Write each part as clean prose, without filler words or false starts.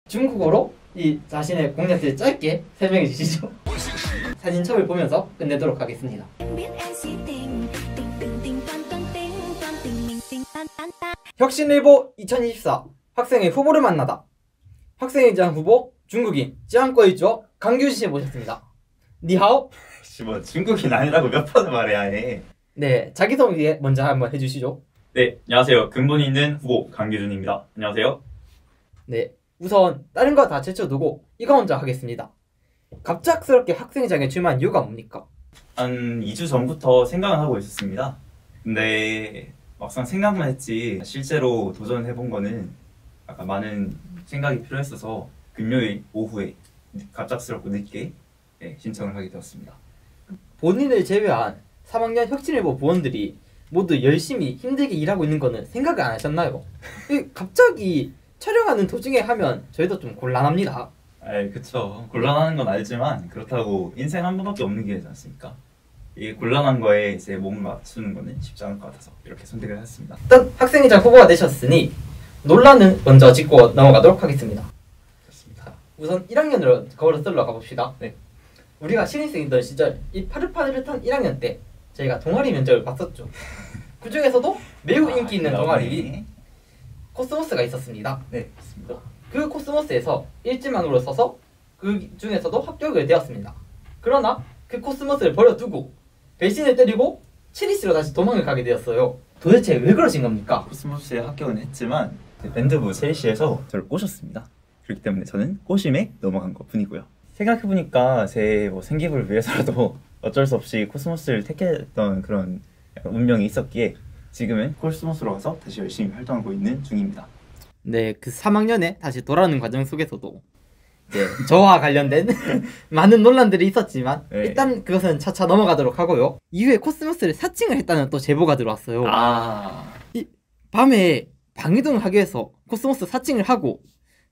중국어로 이 자신의 공략들을 짧게 설명해 주시죠. 사진첩을 보면서 끝내도록 하겠습니다. 혁신일보 2024 학생의 후보를 만나다. 학생회장 후보 중국인 찌안꺼이주어 강규진 씨 모셨습니다. 니하오. 뭐 중국인 아니라고 몇 번을 말해야 해. 네, 자기소개 먼저 한번 해주시죠. 네, 안녕하세요. 근본 있는 후보 강규준입니다. 안녕하세요. 네, 우선 다른 거 다 제쳐두고 이거 먼저 하겠습니다. 갑작스럽게 학생회장에 출마한 이유가 뭡니까? 한 2주 전부터 생각은 하고 있었습니다. 근데 막상 생각만 했지 실제로 도전해본 거는 약간 많은 생각이 필요했어서 금요일 오후에 갑작스럽고 늦게 신청을 하게 되었습니다. 본인을 제외한 3학년 혁신일보 부원들이 모두 열심히 힘들게 일하고 있는 거는 생각을 안 하셨나요? 갑자기 촬영하는 도중에 하면 저희도 좀 곤란합니다. 그쵸. 곤란한 건 알지만 그렇다고 인생 한 번밖에 없는 기회지 않습니까? 이 곤란한 거에 제 몸을 맞추는 거는 쉽지 않을 것 같아서 이렇게 선택을 했습니다. 일단 학생회장 후보가 되셨으니 논란은 먼저 짚고 넘어가도록 하겠습니다. 좋습니다. 우선 1학년으로 거울을 쓸러 가봅시다. 네. 우리가 신입생이던 시절 이 파릇파릇한 1학년 때 저희가 동아리 면접을 봤었죠. 그 중에서도 매우 인기 있는 동아리 코스모스가 있었습니다. 네, 맞습니다. 그 코스모스에서 일지망으로 써서 그 중에서도 합격을 되었습니다. 그러나 그 코스모스를 버려두고 배신을 때리고 치리시로 다시 도망을 가게 되었어요. 도대체 왜 그러신 겁니까? 코스모스에 합격은 했지만 밴드부 체리시에서 저를 꼬셨습니다. 그렇기 때문에 저는 꼬심에 넘어간 것 뿐이고요. 생각해보니까 제 생기부를 위해서라도 어쩔 수 없이 코스모스를 택했던 그런 운명이 있었기에 지금은 코스모스로 가서 다시 열심히 활동하고 있는 중입니다. 네, 그 3학년에 다시 돌아오는 과정 속에서도 이제 저와 관련된 많은 논란들이 있었지만 일단 그것은 차차 넘어가도록 하고요. 이후에 코스모스를 사칭을 했다는 또 제보가 들어왔어요. 이 밤에 방이동을 하기 위해서 코스모스 사칭을 하고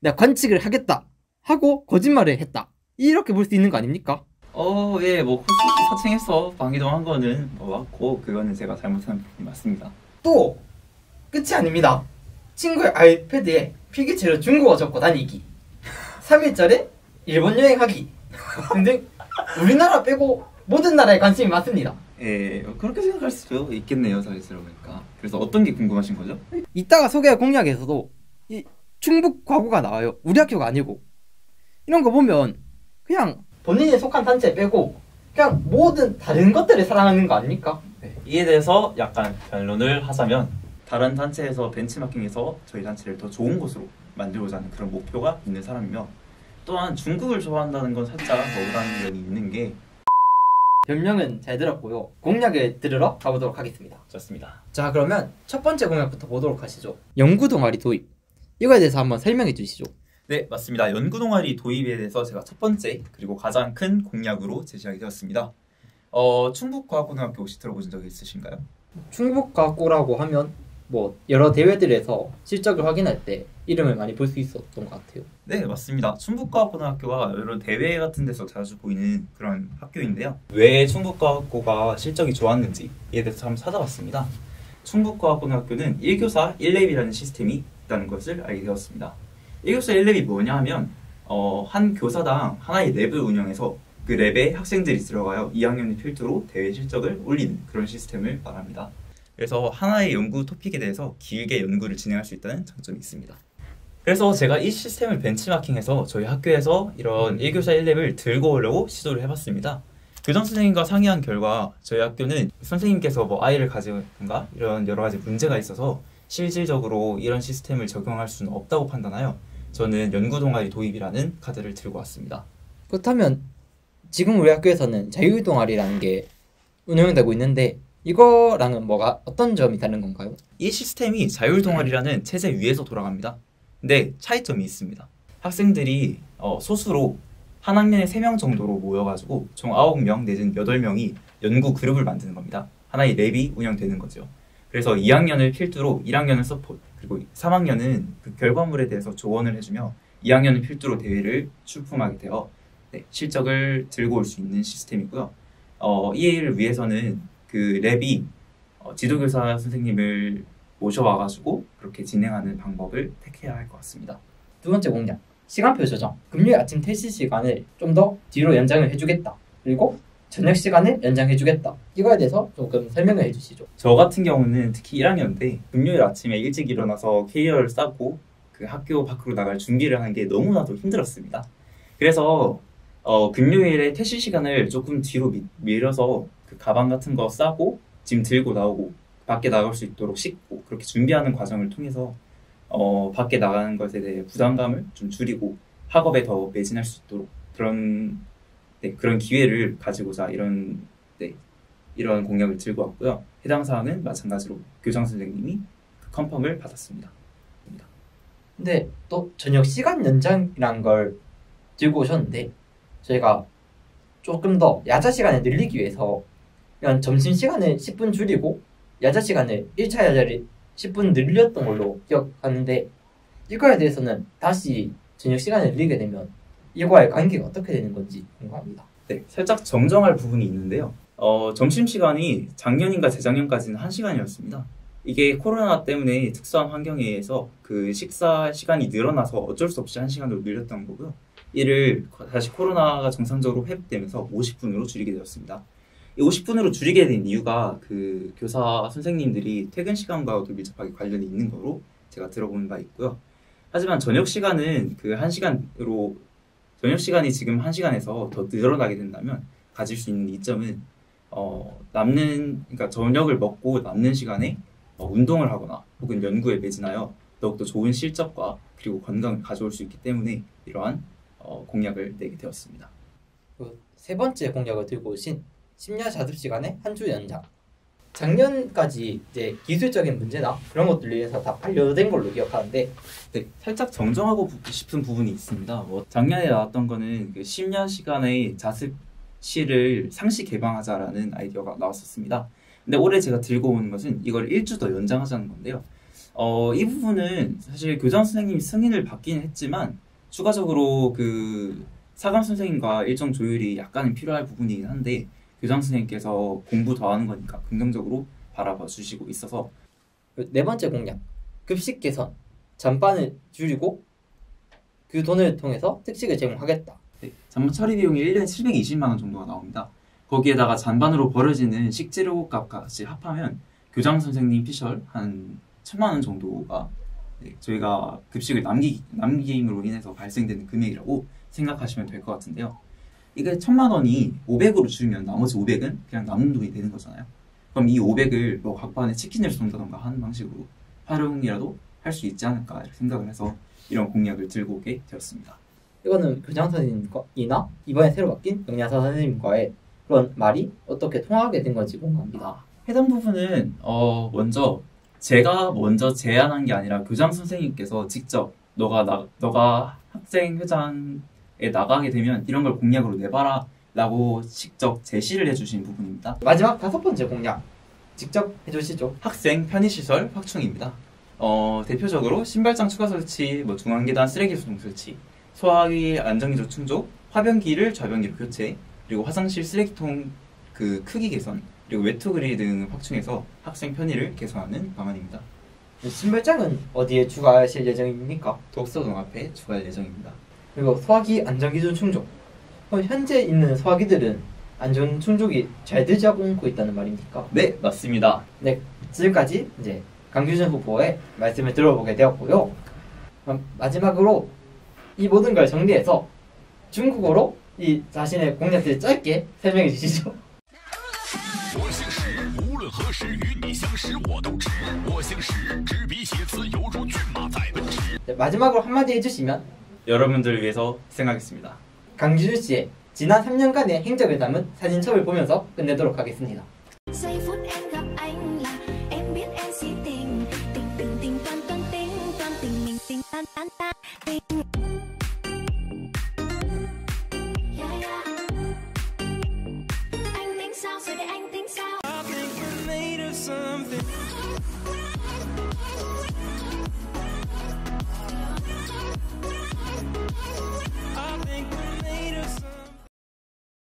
내가 관측을 하겠다 하고 거짓말을 했다. 이렇게 볼 수 있는 거 아닙니까? 예, 코스모스 사칭해서 방이동한 거는 맞고 그거는 제가 잘못한 부분이 맞습니다. 또 끝이 아닙니다. 친구의 아이패드에 필기체로 중국어 적고 다니기, 3일절에 일본 여행하기 등등 우리나라 빼고 모든 나라에 관심이 많습니다. 그렇게 생각할 수도 있겠네요. 사실 들어보니까. 그래서 어떤 게 궁금하신 거죠? 이따가 소개할 공약에서도 이 충북 과구가 나와요. 우리 학교가 아니고. 이런 거 보면 그냥 본인이 속한 단체 빼고 그냥 모든 다른 것들을 사랑하는 거 아닙니까? 이에 대해서 약간 변론을 하자면 다른 단체에서 벤치마킹해서 저희 단체를 더 좋은 곳으로 만들고자 하는 그런 목표가 있는 사람이며, 또한 중국을 좋아한다는 건 살짝 억울한 면이 있는 게. 변명은 잘 들었고요. 공약을 들으러 가보도록 하겠습니다. 좋습니다. 자, 그러면 첫 번째 공약부터 보도록 하시죠. 연구 동아리 도입. 이거에 대해서 한번 설명해 주시죠. 네, 맞습니다. 연구 동아리 도입에 대해서 제가 첫 번째 그리고 가장 큰 공약으로 제시하게 되었습니다. 충북과학고등학교 혹시 들어보신 적 있으신가요? 충북과학고라고 하면 여러 대회들에서 실적을 확인할 때 이름을 많이 볼 수 있었던 것 같아요. 네, 맞습니다. 충북과학고등학교가 여러 대회 같은 데서 자주 보이는 그런 학교인데요. 왜 충북과학고가 실적이 좋았는지에 대해서 한번 찾아봤습니다. 충북과학고등학교는 1교사 1랩이라는 시스템이 있다는 것을 알게 되었습니다. 1교사 1랩이 뭐냐 하면 한 교사당 하나의 랩을 운영해서 그 랩에 학생들이 들어가요. 2학년을 필두로 대회 실적을 올리는 그런 시스템을 말합니다. 그래서 하나의 연구 토픽에 대해서 길게 연구를 진행할 수 있다는 장점이 있습니다. 그래서 제가 이 시스템을 벤치마킹해서 저희 학교에서 이런 1교사 1랩을 들고 오려고 시도를 해봤습니다. 교장 선생님과 상의한 결과 저희 학교는 선생님께서 아이를 가지거나 이런 여러 가지 문제가 있어서 실질적으로 이런 시스템을 적용할 수는 없다고 판단하여 저는 연구 동아리 도입이라는 카드를 들고 왔습니다. 그렇다면 지금 우리 학교에서는 자율 동아리라는 게 운영되고 있는데 이거랑은 어떤 점이 다른 건가요? 이 시스템이 자율 동아리라는 체제 위에서 돌아갑니다. 근데 차이점이 있습니다. 학생들이 소수로 한 학년에 3명 정도로 모여가지고 총 9명 내지는 8명이 연구 그룹을 만드는 겁니다. 하나의 랩이 운영되는 거죠. 그래서 2학년을 필두로 1학년은 서포트, 그리고 3학년은 그 결과물에 대해서 조언을 해주며 2학년을 필두로 대회를 출품하게 되어 실적을 들고 올 수 있는 시스템이고요. 이 일을 위해서는 그 랩이 지도교사 선생님을 모셔와가지고 그렇게 진행하는 방법을 택해야 할 것 같습니다. 두 번째 공약. 시간표 조정, 금요일 아침 퇴실 시간을 좀 더 뒤로 연장을 해주겠다. 그리고 저녁 시간을 연장해주겠다. 이거에 대해서 조금 설명을 해주시죠. 저 같은 경우는 특히 1학년 때 금요일 아침에 일찍 일어나서 캐리어를 싸고 그 학교 밖으로 나갈 준비를 하는 게 너무나도 힘들었습니다. 그래서 금요일에 퇴실 시간을 조금 뒤로 밀어서 그 가방 같은 거 싸고 짐 들고 나오고 밖에 나갈 수 있도록 씻고 그렇게 준비하는 과정을 통해서 밖에 나가는 것에 대해 부담감을 좀 줄이고 학업에 더 매진할 수 있도록 그런 기회를 가지고자 이런 공약을 들고 왔고요. 해당 사항은 마찬가지로 교장 선생님이 그 컨펌을 받았습니다. 근데 또 저녁 시간 연장이란 걸 들고 오셨는데 저희가 조금 더 야자 시간을 늘리기 위해서 그냥 점심 시간을 10분 줄이고 야자 시간을 1차 야자를 10분 늘렸던 걸로 기억하는데 이거에 대해서는 다시 저녁 시간을 늘리게 되면 이거와의 관계가 어떻게 되는 건지 궁금합니다. 네, 살짝 정정할 부분이 있는데요. 점심시간이 작년인가 재작년까지는 1시간이었습니다. 이게 코로나 때문에 특수한 환경에 의해서 그 식사 시간이 늘어나서 어쩔 수 없이 1시간으로 늘렸던 거고요. 이를 다시 코로나가 정상적으로 회복되면서 50분으로 줄이게 되었습니다. 이 50분으로 줄이게 된 이유가 그 교사 선생님들이 퇴근 시간과도 밀접하게 관련이 있는 거로 제가 들어본 바 있고요. 하지만 저녁 시간은 그 1시간으로 저녁 시간이 지금 1시간에서 더 늘어나게 된다면 가질 수 있는 이점은 그러니까 저녁을 먹고 남는 시간에 운동을 하거나 혹은 연구에 매진하여 더욱더 좋은 실적과 그리고 건강을 가져올 수 있기 때문에 이러한 공약을 내게 되었습니다. 세 번째 공약을 들고 오신 심야 자습 시간의 한 주 연장. 작년까지 이제 기술적인 문제나 그런 것들을 위해서 다 반려된 걸로 기억하는데 네, 살짝 정정하고 싶은 부분이 있습니다. 작년에 나왔던 거는 그 심야 시간의 자습실을 상시 개방하자라는 아이디어가 나왔었습니다. 근데 올해 제가 들고 오는 것은 이걸 1주 더 연장하자는 건데요. 이 부분은 사실 교장 선생님이 승인을 받기는 했지만 추가적으로 그 사감 선생님과 일정 조율이 약간은 필요할 부분이긴 한데 교장 선생님께서 공부 더 하는 거니까 긍정적으로 바라봐 주시고 있어서 네 번째 공약, 급식 개선, 잔반을 줄이고 그 돈을 통해서 특식을 제공하겠다. 네, 잔반 처리 비용이 1년에 720만 원 정도가 나옵니다. 거기에다가 잔반으로 벌어지는 식재료 값까지 합하면 교장 선생님 피셜 한 1,000만 원 정도가 저희가 급식을 남김으로 인해서 발생되는 금액이라고 생각하시면 될 것 같은데요. 이게 1,000만 원이 500으로 줄이면 나머지 500은 그냥 남는 돈이 되는 거잖아요. 그럼 이 500을 뭐 각 반에 치킨을 쏜다던가 하는 방식으로 활용이라도 할 수 있지 않을까 이렇게 생각을 해서 이런 공약을 들고 오게 되었습니다. 이거는 교장 선생님이나 이번에 새로 바뀐 영양사 선생님과의 그런 말이 어떻게 통하게 된 건지 궁금합니다. 해당 부분은 제가 먼저 제안한 게 아니라 교장 선생님께서 직접 너가 학생 회장에 나가게 되면 이런 걸 공약으로 내봐라 라고 직접 제시를 해주신 부분입니다. 마지막 5번째 공약 직접 해주시죠. 학생 편의시설 확충입니다. 대표적으로 신발장 추가 설치, 중앙계단 쓰레기 수송 설치, 소화기 안전기조 충족, 화변기를 좌변기로 교체, 그리고 화장실 쓰레기통 그 크기 개선, 그리고 외투 그릴 등 확충해서 학생 편의를 개선하는 방안입니다. 신발장은 어디에 추가하실 예정입니까? 독서동 앞에 추가할 예정입니다. 그리고 소화기 안전기준 충족. 그럼 현재 있는 소화기들은 안전 충족이 잘 되지 않고 있다는 말입니까? 네, 맞습니다. 네, 지금까지 이제 강규준 후보의 말씀을 들어보게 되었고요. 그럼 마지막으로 이 모든 걸 정리해서 중국어로 이 자신의 공약들을 짧게 설명해 주시죠. 네, 마지막으로 한마디 해주시면 여러분들을 위해서 희생하겠습니다. 강규준 씨의 지난 3년간의 행적을 담은 사진첩을 보면서 끝내도록 하겠습니다. I think we're made of something.